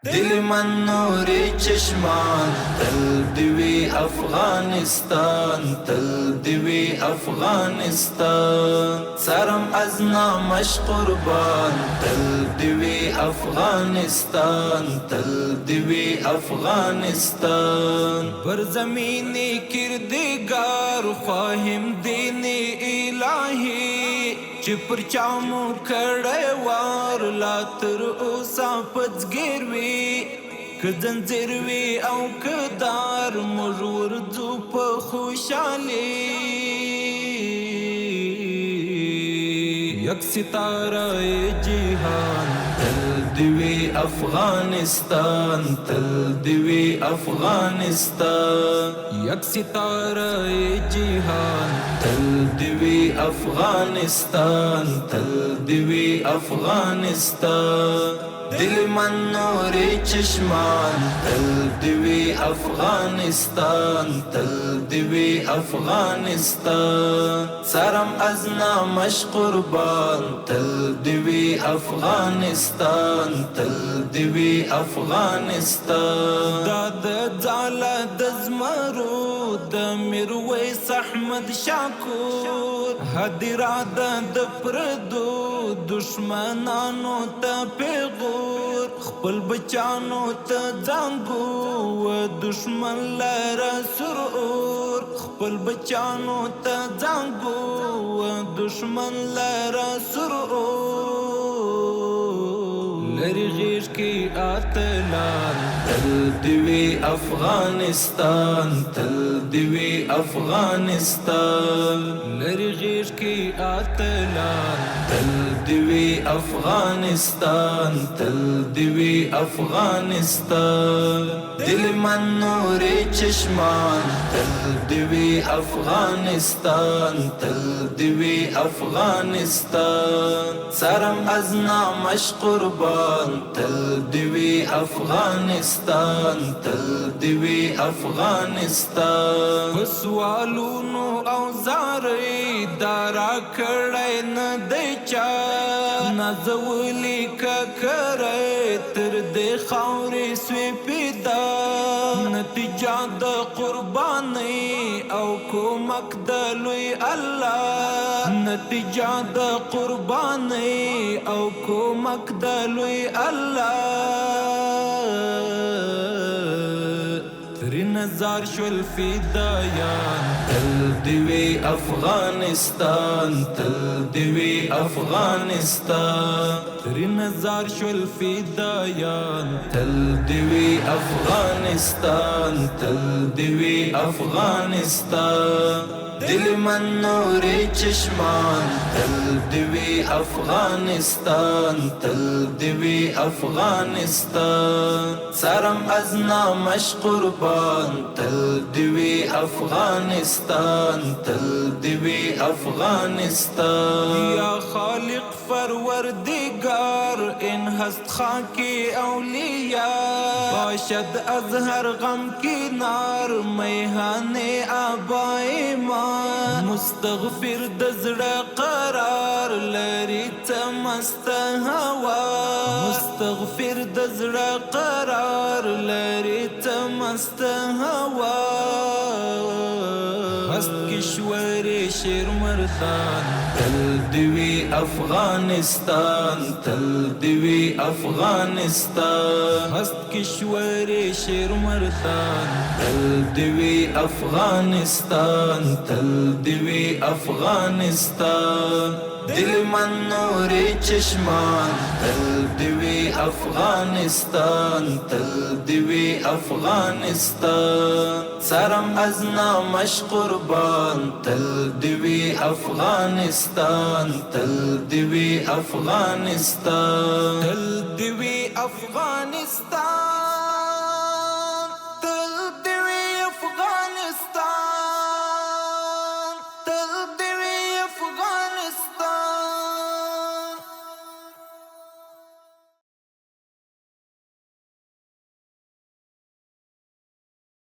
دل من نوری چشمان تل دیوی افغانستان تل دیوی افغانستان سرم از نامش قربان تل دیوی افغانستان تل دیوی افغانستان پر زمین کردگار خواهیم دین الهی چې پر چامو کړه وار لا تر اوسه پځګر وی که زنځیر وی او کدار موږ ورځو په خوشالي یک ستاره جهان تل دیوی افغانستان تل دیوی افغانستان یک ستاره جهان تل دیوی افغانستان تل دیوی افغانستان دل من نوری چشمان تل دیوی افغانستان تل دیوی افغانستان سرم از نامش قربان تل دیوی افغانستان تل دیوی افغانستان داد زالا دزمرو د میرویس احمد شاکور هدیراده د پردو دشمنانو ته پیغور خپل بچانو ته زنګو و دشمن لره سرور خپل بچانو ته زنګو و دشمن لره سرور لری غیش کی آتلان تل دیوی افغانستان تل دیوی افغانستان لری غیش کی آتلان تل دیوی افغانستان تل دیوی افغانستان دل من نوری چشمان تل دیوی افغانستان تل دیوی افغانستان سرم از نامش قربان تل دیوی افغانستان تل دیوی افغانستان پسوالونو او زاری دارا کړی نه دی چا نازولی ککری تر دې خاورې سوی پیدا نتیجه د قربانی او کومک د لوی الله نتیجه د قربانی او کومک د لوی الله تری نظر شول فدایان تل دیوی افغانستان تل دیوی افغانستان تری نظر شول فدایان تل دیوی افغانستان تل دیوی افغانستان دل من نوری چشمان تل دیوی افغانستان تل دیوی افغانستان سرم از نامش قربان تل دیوی افغانستان تل دیوی افغانستان یا خالق فروردگار این هست خاکی اولیاء باشد از هر غم کنار میهان آبای ما مستغفر د زړه قرار لري ته مست هوا مستغفر د زړه قرار لري ته مست هوا هست کشور شیر مردان تل دیوی افغانستان تل دیوی افغانستان هست کشور شیر مردان تل دیوی افغانستان تل دیوی افغانستان دل من نوری چشمان تل دیوی افغانستان تل دیوی افغانستان سرم از نامش قربان تل دیوی افغانستان تل دیوی افغانستان تل دیوی افغانستان